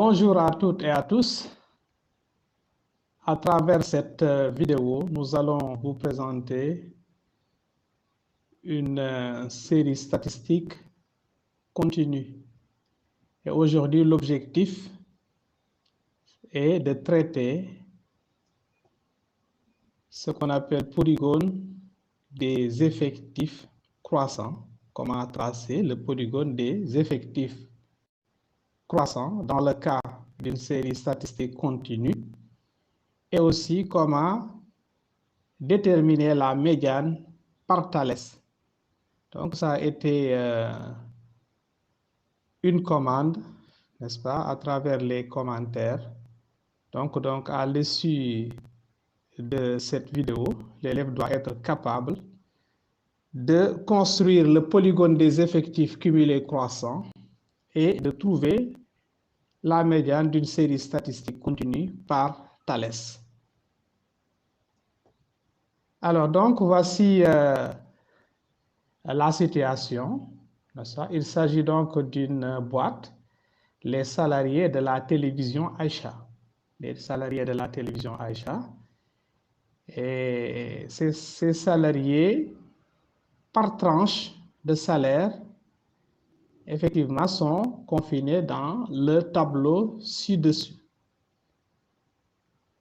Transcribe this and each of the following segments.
Bonjour à toutes et à tous. À travers cette vidéo, nous allons vous présenter une série statistique continue. Et aujourd'hui, l'objectif est de traiter ce qu'on appelle polygone des effectifs croissants. Comment tracer le polygone des effectifs croissants dans le cas d'une série statistique continue et aussi comment déterminer la médiane par Thalès. Donc, ça a été une commande, n'est-ce pas, à travers les commentaires. Donc à l'issue de cette vidéo, l'élève doit être capable de construire le polygone des effectifs cumulés croissants et de trouver la médiane d'une série statistique continue par Thalès. Alors, donc, voici la situation. Il s'agit donc d'une boîte, les salariés de la télévision Aïcha. Les salariés de la télévision Aïcha. Et ces salariés, par tranche de salaire, effectivement, sont confinés dans le tableau ci-dessus.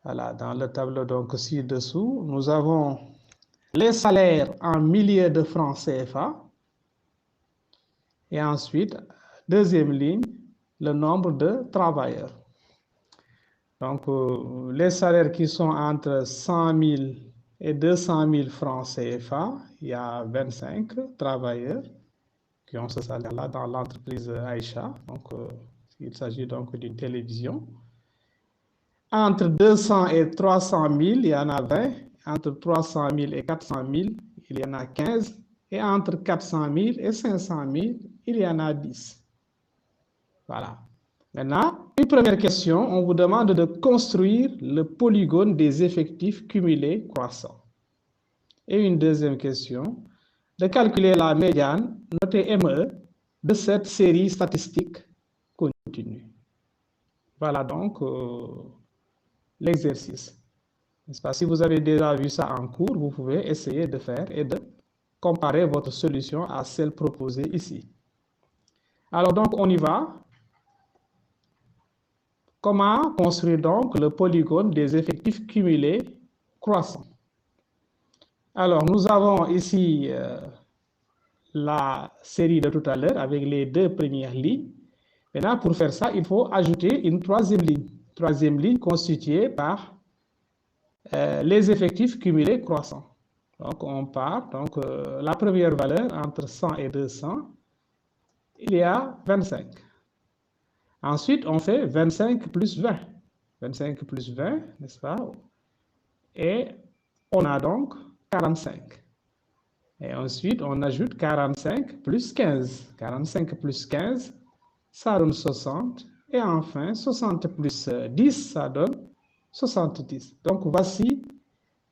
Voilà, dans le tableau donc ci-dessous, nous avons les salaires en milliers de francs CFA. Et ensuite, deuxième ligne, le nombre de travailleurs. Donc, les salaires qui sont entre 100 000 et 200 000 francs CFA, il y a 25 travailleurs qui ont ce salaire-là dans l'entreprise Aïcha. Donc, il s'agit donc d'une télévision. Entre 200 et 300 000, il y en a 20. Entre 300 000 et 400 000, il y en a 15. Et entre 400 000 et 500 000, il y en a 10. Voilà. Maintenant, une première question, on vous demande de construire le polygone des effectifs cumulés croissants. Et une deuxième question, de calculer la médiane, notée ME, de cette série statistique continue. Voilà donc l'exercice. Si vous avez déjà vu ça en cours, vous pouvez essayer de faire et de comparer votre solution à celle proposée ici. Alors donc, on y va. Comment construire donc le polygone des effectifs cumulés croissants? Alors, nous avons ici la série de tout à l'heure avec les deux premières lignes. Maintenant, pour faire ça, il faut ajouter une troisième ligne. Troisième ligne constituée par les effectifs cumulés croissants. Donc, on part. Donc, la première valeur, entre 100 et 200, il y a 25. Ensuite, on fait 25 plus 20. 25 plus 20, n'est-ce pas? Et on a donc 45. Et ensuite, on ajoute 45 plus 15. 45 plus 15, ça donne 60. Et enfin, 60 plus 10, ça donne 70. Donc, voici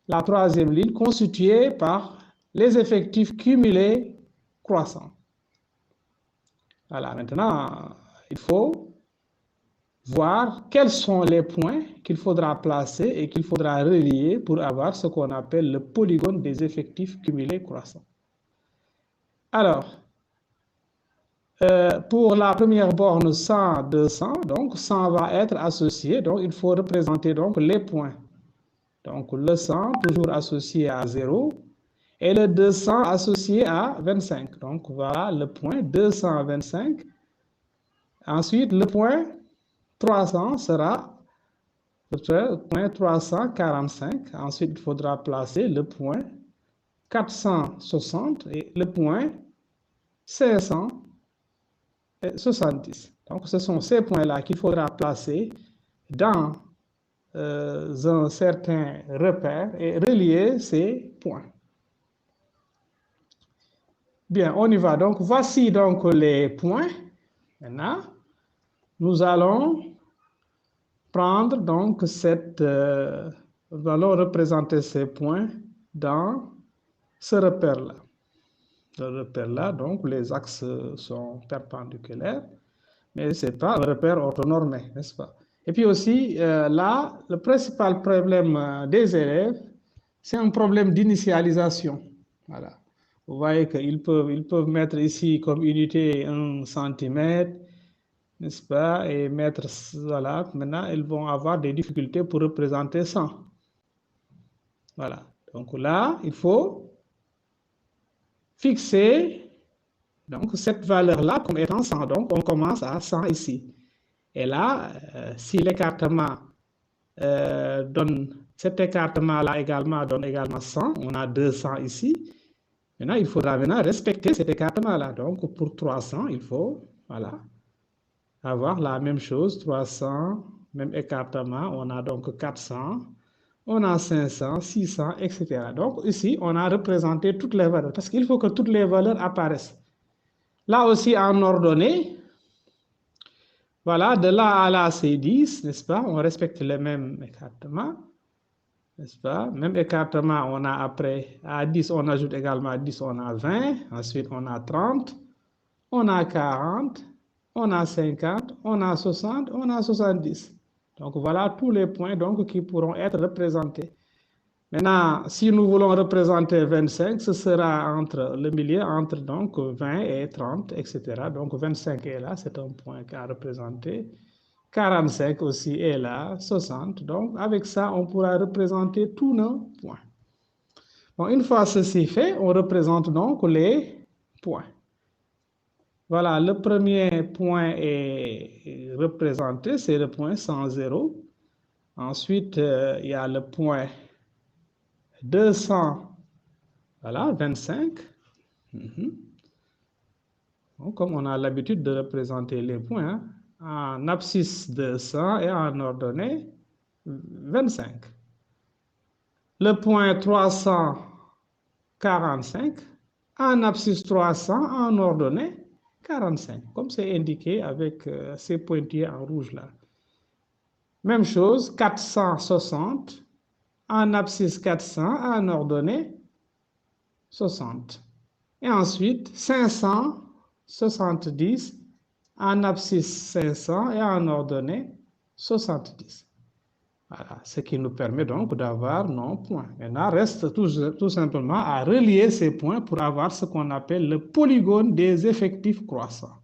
la troisième ligne constituée par les effectifs cumulés croissants. Voilà, maintenant, il faut voir quels sont les points qu'il faudra placer et qu'il faudra relier pour avoir ce qu'on appelle le polygone des effectifs cumulés croissants. Alors, pour la première borne 100, 200, donc 100 va être associé, donc il faut représenter donc les points. Donc le 100 toujours associé à 0 et le 200 associé à 25. Donc voilà le point 225. Ensuite, le point 300 sera le point 345. Ensuite, il faudra placer le point 460 et le point 570. Donc, ce sont ces points-là qu'il faudra placer dans un certain repère et relier ces points. Bien, on y va. Donc, voici donc les points. Maintenant, nous allons prendre donc nous allons représenter ces points dans ce repère-là. Le repère-là, donc les axes sont perpendiculaires. mais ce n'est pas un repère orthonormé, n'est-ce pas? Et puis aussi, là, le principal problème des élèves, c'est un problème d'initialisation. Voilà. Vous voyez qu'ils peuvent mettre ici comme unité 1 cm, n'est-ce pas? Et mettre, voilà, maintenant, ils vont avoir des difficultés pour représenter 100. Voilà. Donc là, il faut fixer donc, cette valeur-là comme étant 100. Donc, on commence à 100 ici. Et là, si l'écartement donne, cet écartement-là également donne également 100, on a 200 ici. Maintenant, il faudra maintenant respecter cet écartement-là. Donc, pour 300, il faut, voilà, avoir la même chose, 300, même écartement. On a donc 400, on a 500, 600, etc. Donc, ici, on a représenté toutes les valeurs parce qu'il faut que toutes les valeurs apparaissent. Là aussi, en ordonnée, voilà, de là à là, c'est 10, n'est-ce pas? On respecte le même écartement, n'est-ce pas? Même écartement, on a après, à 10, on ajoute également à 10, on a 20, ensuite on a 30, on a 40, on a 50, on a 60, on a 70. Donc, voilà tous les points donc, qui pourront être représentés. Maintenant, si nous voulons représenter 25, ce sera entre le milieu, entre donc 20 et 30, etc. Donc 25 est là, c'est un point à représenter. 45 aussi est là, 60. Donc avec ça, on pourra représenter tous nos points. Bon, une fois ceci fait, on représente donc les points. Voilà, le premier point est représenté, c'est le point 100, 0. Ensuite, il y a le point 200, voilà, 25. Donc, comme on a l'habitude de représenter les points, en abscisse 200 et en ordonnée 25. Le point 345, en abscisse 300, en ordonnée 45, comme c'est indiqué avec ces pointillés en rouge là. Même chose, 460, en abscisse 400, en ordonnée 60. Et ensuite, 570, en abscisse 500 et en ordonnée 70. Voilà, ce qui nous permet donc d'avoir nos points. Maintenant, reste tout simplement à relier ces points pour avoir ce qu'on appelle le polygone des effectifs croissants.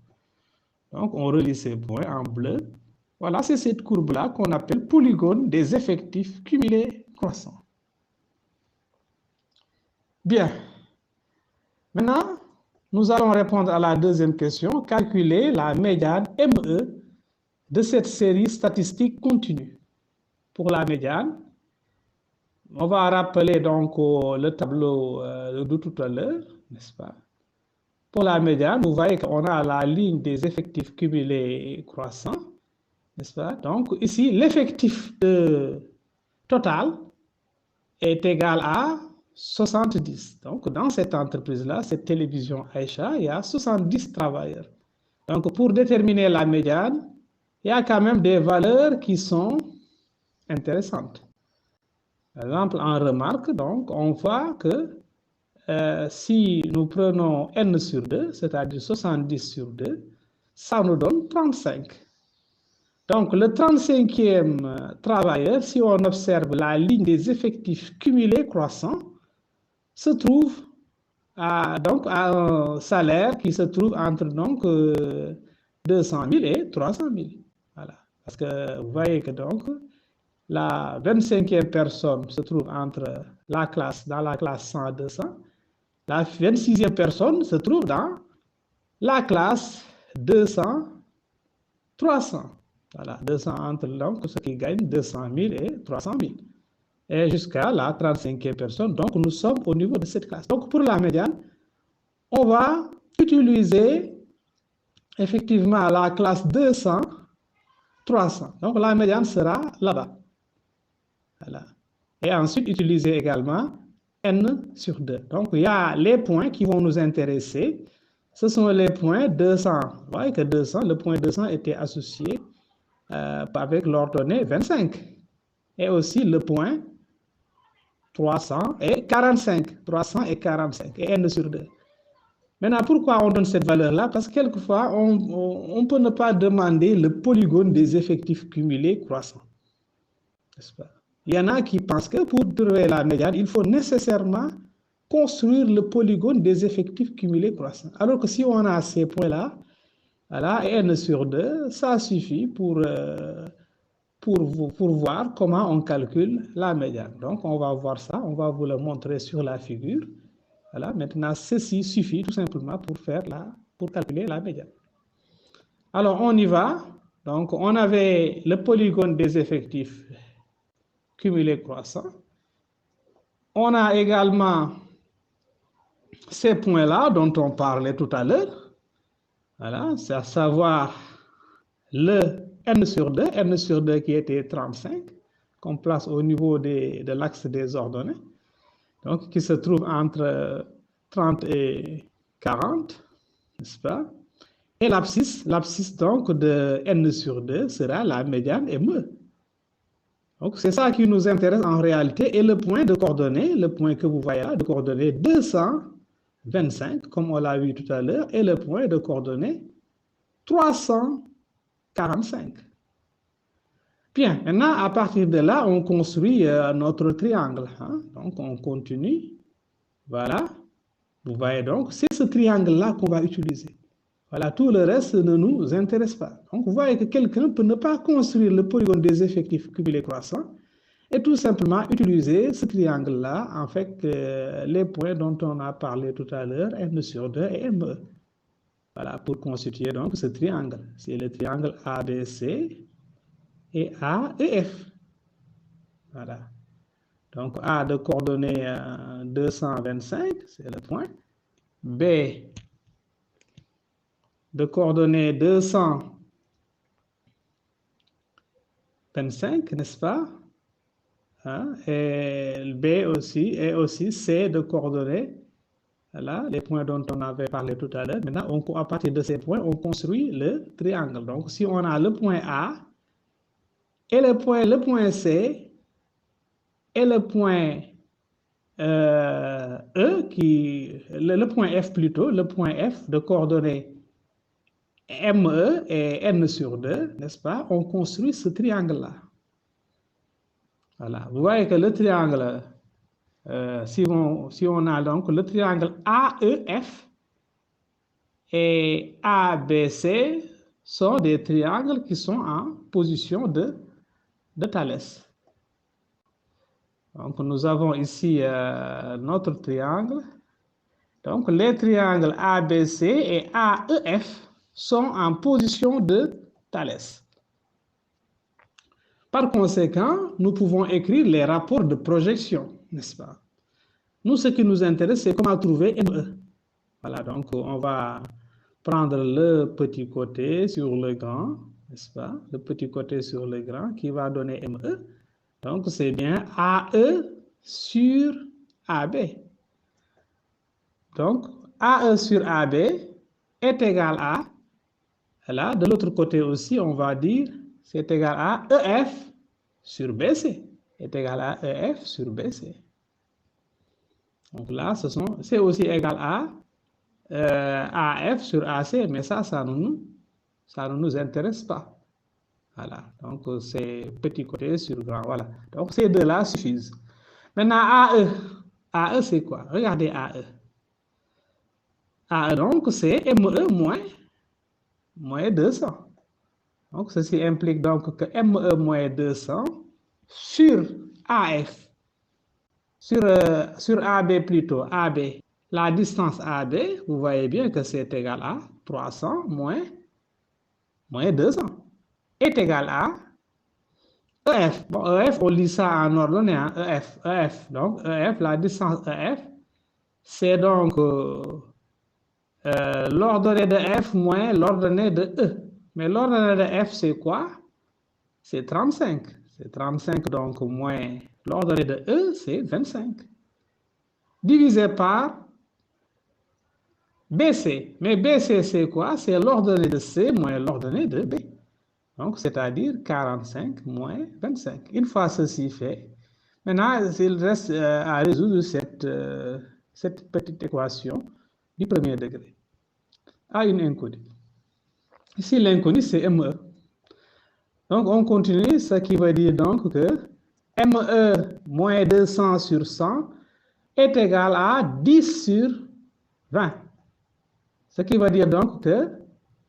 Donc, on relie ces points en bleu. Voilà, c'est cette courbe-là qu'on appelle polygone des effectifs cumulés croissants. Bien. Maintenant, nous allons répondre à la deuxième question, calculer la médiane ME de cette série statistique continue. Pour la médiane, on va rappeler donc le tableau de tout à l'heure, n'est-ce pas? Pour la médiane, vous voyez qu'on a la ligne des effectifs cumulés croissants, n'est-ce pas? Donc ici, l'effectif total est égal à 70. Donc, dans cette entreprise-là, cette télévision Aïcha, il y a 70 travailleurs. Donc, pour déterminer la médiane, il y a quand même des valeurs qui sont intéressantes. Par exemple, en remarque, donc, on voit que si nous prenons n sur 2, c'est-à-dire 70 sur 2, ça nous donne 35. Donc, le 35e travailleur, si on observe la ligne des effectifs cumulés croissants, se trouve à un salaire qui se trouve entre donc 200 000 et 300 000. Voilà. Parce que vous voyez que donc la 25e personne se trouve entre la classe, dans la classe 100 à 200. La 26e personne se trouve dans la classe 200, 300. Voilà, 200 entre donc ceux qui gagnent 200 000 et 300 000. Et jusqu'à la 35e personne. Donc, nous sommes au niveau de cette classe. Donc, pour la médiane, on va utiliser effectivement la classe 200, 300. Donc, la médiane sera là-bas. Voilà. Et ensuite, utiliser également n sur 2. Donc, il y a les points qui vont nous intéresser. Ce sont les points 200. Vous voyez que 200, le point 200 était associé avec l'ordonnée 25. Et aussi le point 300 et 45. 300 et 45. Et n sur 2. Maintenant, pourquoi on donne cette valeur-là? Parce que quelquefois, on peut ne pas demander le polygone des effectifs cumulés croissants. N'est-ce pas? Il y en a qui pensent que pour trouver la médiane, il faut nécessairement construire le polygone des effectifs cumulés croissants. Alors que si on a ces points-là, voilà, n sur 2, ça suffit pour voir comment on calcule la médiane. Donc, on va voir ça, on va vous le montrer sur la figure. Voilà, maintenant, ceci suffit tout simplement pour calculer la médiane. Alors, on y va. Donc, on avait le polygone des effectifs cumulés croissants. On a également ces points-là dont on parlait tout à l'heure. Voilà, c'est à savoir le n sur 2 qui était 35, qu'on place au niveau de l'axe des ordonnées, donc qui se trouve entre 30 et 40, n'est-ce pas? Et l'abscisse donc de n sur 2 sera la médiane ME. Donc c'est ça qui nous intéresse en réalité, et le point de coordonnées, le point que vous voyez là, de coordonnées 225, comme on l'a vu tout à l'heure, et le point de coordonnées 345. Bien, maintenant, à partir de là, on construit notre triangle. Hein? Donc, on continue. Voilà. Vous voyez donc, c'est ce triangle-là qu'on va utiliser. Voilà, tout le reste ne nous intéresse pas. Donc, vous voyez que quelqu'un peut ne pas construire le polygone des effectifs cumulés croissants et tout simplement utiliser ce triangle-là, en fait, les points dont on a parlé tout à l'heure, n sur 2 et ME. Voilà, pour constituer donc ce triangle. C'est le triangle ABC et AEF. Voilà. Donc A de coordonnées 225, c'est le point. B de coordonnées 225, n'est-ce pas? Hein? Et B aussi, et aussi C de coordonnées. Voilà, les points dont on avait parlé tout à l'heure. Maintenant, à partir de ces points, on construit le triangle. Donc, si on a le point A et le point C et le point le point F plutôt, le point F de coordonnées ME et n sur 2, n'est-ce pas? On construit ce triangle-là. Voilà, vous voyez que le triangle... si on a donc le triangle AEF et ABC sont des triangles qui sont en position de Thalès. Donc, nous avons ici notre triangle. Donc, les triangles ABC et AEF sont en position de Thalès. Par conséquent, nous pouvons écrire les rapports de projection, n'est-ce pas? Nous, ce qui nous intéresse, c'est comment trouver ME. Voilà, donc on va prendre le petit côté sur le grand, n'est-ce pas? Le petit côté sur le grand qui va donner ME. Donc, c'est bien AE sur AB. Donc, AE sur AB est égal à, là, de l'autre côté aussi, on va dire, c'est égal à EF sur BC. Est égal à EF sur BC. Donc là, c'est aussi égal à AF sur AC, mais ça ne nous intéresse pas. Voilà, donc c'est petit côté sur grand, voilà. Donc ces deux-là suffisent. Maintenant, AE c'est quoi? Regardez AE. AE, donc, c'est ME moins 200. Donc, ceci implique donc que ME moins 200 sur AF, sur AB plutôt, AB, la distance AB, vous voyez bien que c'est égal à 300 moins 200, est égal à EF. Bon, EF, on lit ça en ordonnée, hein? EF. Donc, EF, la distance EF, c'est donc l'ordonnée de F moins l'ordonnée de E. Mais l'ordonnée de F, c'est quoi? C'est 35. C'est 35, donc moins l'ordonnée de E, c'est 25. Divisé par BC. Mais BC, c'est quoi? C'est l'ordonnée de C moins l'ordonnée de B. Donc, c'est-à-dire 45 moins 25. Une fois ceci fait, maintenant, il reste à résoudre cette petite équation du premier degré à une inconnue. Ici, l'inconnu, c'est ME. Donc, on continue, ce qui veut dire donc que ME moins 200 sur 100 est égal à 10 sur 20. Ce qui veut dire donc que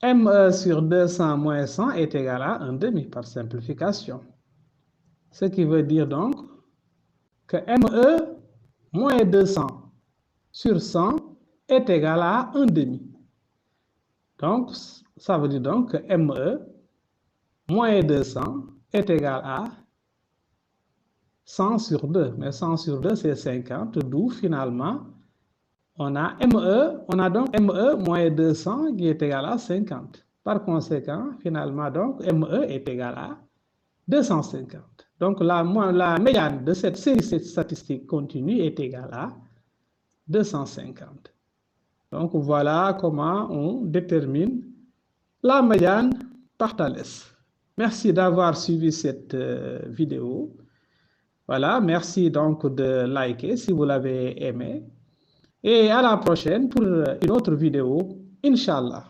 ME sur 200 moins 100 est égal à 1/2 par simplification. Ce qui veut dire donc que ME moins 200 sur 100 est égal à 1/2. Donc, ça veut dire donc que ME moins 200 est égal à 100 sur 2. Mais 100 sur 2, c'est 50, d'où finalement, on a donc ME moins 200 qui est égal à 50. Par conséquent, finalement, donc, ME est égal à 250. Donc, la médiane de cette série statistique continue est égale à 250. Donc, voilà comment on détermine la médiane par Thalès. Merci d'avoir suivi cette vidéo. Voilà, merci donc de liker si vous l'avez aimé. Et à la prochaine pour une autre vidéo, Inch'Allah.